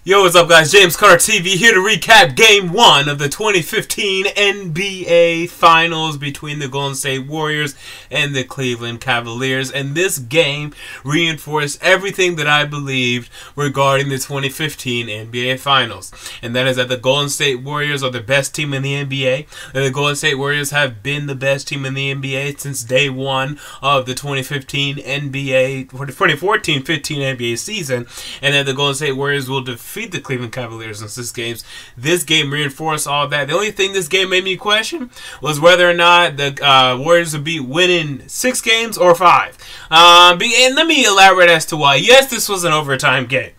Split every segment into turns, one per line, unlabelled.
Yo, what's up guys? James Carter TV here to recap Game 1 of the 2015 NBA Finals between the Golden State Warriors and the Cleveland Cavaliers. And this game reinforced everything that I believed regarding the 2015 NBA Finals. And that is that the Golden State Warriors are the best team in the NBA. That the Golden State Warriors have been the best team in the NBA since day one of the 2015 NBA, 2014-15 NBA season. And that the Golden State Warriors will defeat the Cleveland Cavaliers in 6 games. This game reinforced all that. The only thing this game made me question was whether or not the Warriors would be winning 6 games or 5. And let me elaborate as to why. Yes, this was an overtime game.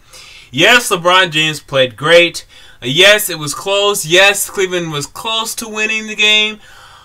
Yes, LeBron James played great. Yes, it was close. Yes, Cleveland was close to winning the game.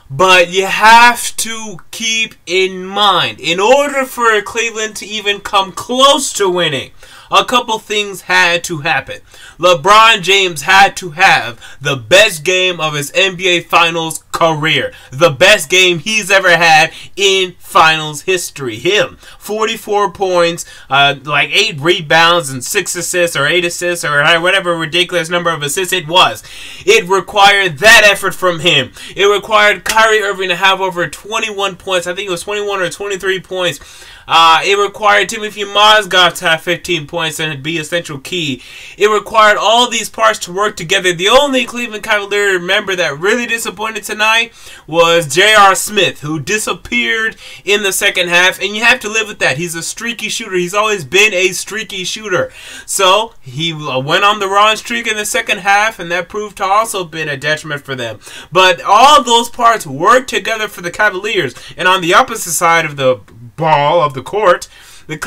But you have to keep in mind, in order for Cleveland to even come close to winning, a couple things had to happen. LeBron James had to have the best game of his NBA Finals career. The best game he's ever had in Finals history. Him. 44 points, like 8 rebounds and 6 assists or 8 assists or whatever ridiculous number of assists it was. It required that effort from him. It required Kyrie Irving to have over 21 points. I think it was 21 or 23 points. It required Timothy Mozgov to have 15 points and be a central key. It required all these parts to work together. The only Cleveland Cavalier member that really disappointed tonight was J.R. Smith, who disappeared in the second half, and you have to live with that. He's a streaky shooter. He's always been a streaky shooter. So he went on the wrong streak in the second half, and that proved to also been a detriment for them. But all those parts worked together for the Cavaliers, and on the opposite side of the ball of the court, the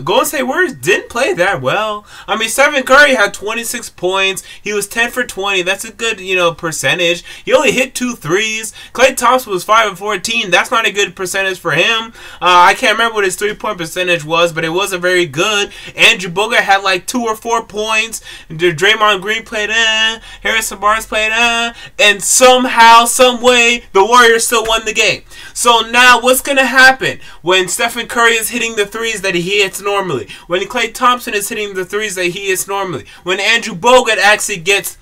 Golden State Warriors didn't play that well. I mean, Stephen Curry had 26 points. He was 10 for 20. That's a good, percentage. He only hit 2 threes. Klay Thompson was 5 of 14. That's not a good percentage for him. I can't remember what his 3-point percentage was, but it wasn't very good. Andrew Bogut had like 2 or 4 points. Draymond Green played, Harrison Barnes played, and somehow, some way, the Warriors still won the game. So now, what's going to happen when Stephen Curry is hitting the threes that he hits normally? When Klay Thompson is hitting the threes that he hits normally? When Andrew Bogut actually gets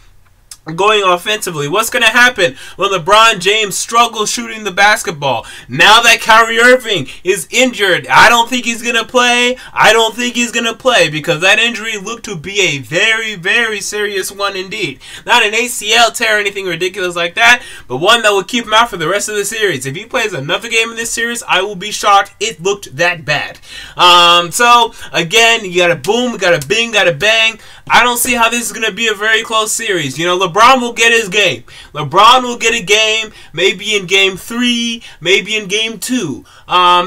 going offensively? What's going to happen when LeBron James struggles shooting the basketball? Now that Kyrie Irving is injured, I don't think he's going to play. I don't think he's going to play because that injury looked to be a very, very serious one indeed. Not an ACL tear or anything ridiculous like that, but one that will keep him out for the rest of the series. If he plays another game in this series, I will be shocked. It looked that bad. So, again, you got a boom, got a bing, got a bang. I don't see how this is going to be a very close series. LeBron will get his game. LeBron will get a game, maybe in Game 3, maybe in Game 2.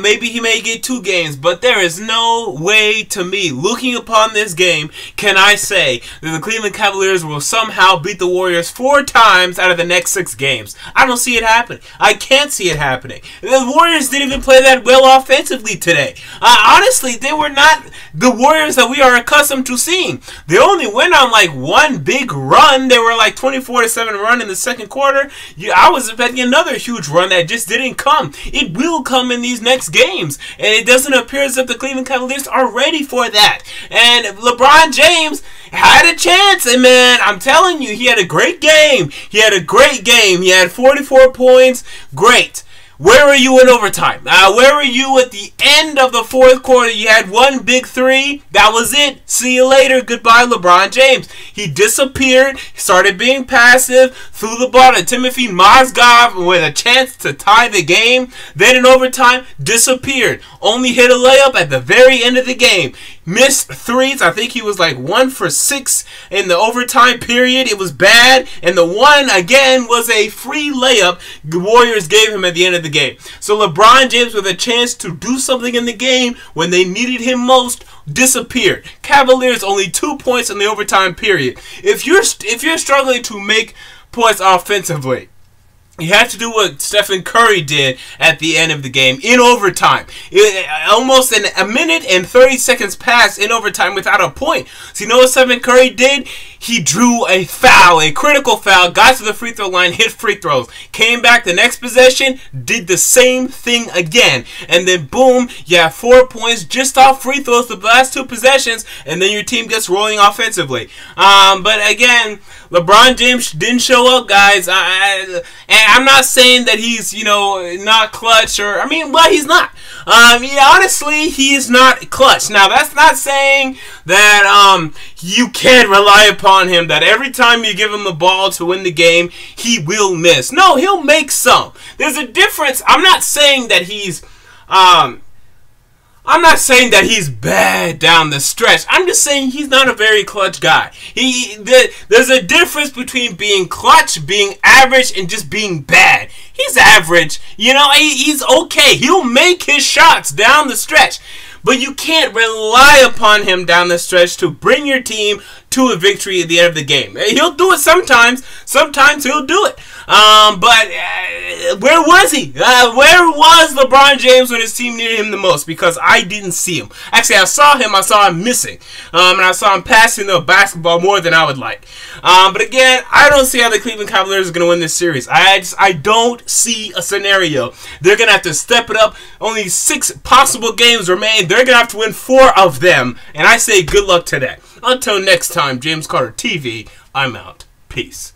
Maybe he may get 2 games, but there is no way to me, looking upon this game, can I say that the Cleveland Cavaliers will somehow beat the Warriors 4 times out of the next 6 games. I don't see it happening. I can't see it happening. The Warriors didn't even play that well offensively today. Honestly, they were not the Warriors that we are accustomed to seeing. They only went on like one big run. They were like 24-7 run in the second quarter. I was expecting another huge run that just didn't come. It will come in these next games, and it doesn't appear as if the Cleveland Cavaliers are ready for that. And LeBron James had a chance, and man, I'm telling you, he had a great game. He had a great game. He had 44 points. Great. Where were you in overtime? Where were you at the end of the 4th quarter? You had 1 big 3. That was it. See you later. Goodbye, LeBron James. He disappeared. He started being passive. Threw the ball to Timothy Mozgov with a chance to tie the game. Then in overtime, disappeared. Only hit a layup at the very end of the game. Missed 3s. I think he was like 1 for 6 in the overtime period. It was bad. And the one, again, was a free layup the Warriors gave him at the end of the game. So LeBron James, with a chance to do something in the game when they needed him most, disappeared. Cavaliers only 2 points in the overtime period. If you're struggling to make points offensively, You have to do what Stephen Curry did at the end of the game in overtime. Almost a minute and 30 seconds passed in overtime without a point. So you know what Stephen Curry did? He drew a foul, a critical foul, got to the free throw line, hit free throws, came back the next possession, did the same thing again. And then boom, you have 4 points just off free throws the last 2 possessions, and then your team gets rolling offensively. But again, LeBron James didn't show up, guys. And I'm not saying that he's, not clutch or, well, he's not. Honestly, he is not clutch. Now, that's not saying that you can't rely upon him, that every time you give him the ball to win the game, he will miss. No, he'll make some. There's a difference. I'm not saying that he's bad down the stretch. I'm just saying he's not a very clutch guy. There's a difference between being clutch, being average, and just being bad. He's average. He's okay. He'll make his shots down the stretch. But you can't rely upon him down the stretch to bring your team to a victory at the end of the game. He'll do it sometimes. Sometimes he'll do it. But where was he? Where was LeBron James when his team needed him the most? Because I didn't see him. Actually, I saw him missing. And I saw him passing the basketball more than I would like. But again, I don't see how the Cleveland Cavaliers are going to win this series. I don't see a scenario. They're going to have to step it up. Only 6 possible games remain. They're going to have to win 4 of them. And I say good luck to that. Until next time, James Carter TV, I'm out. Peace.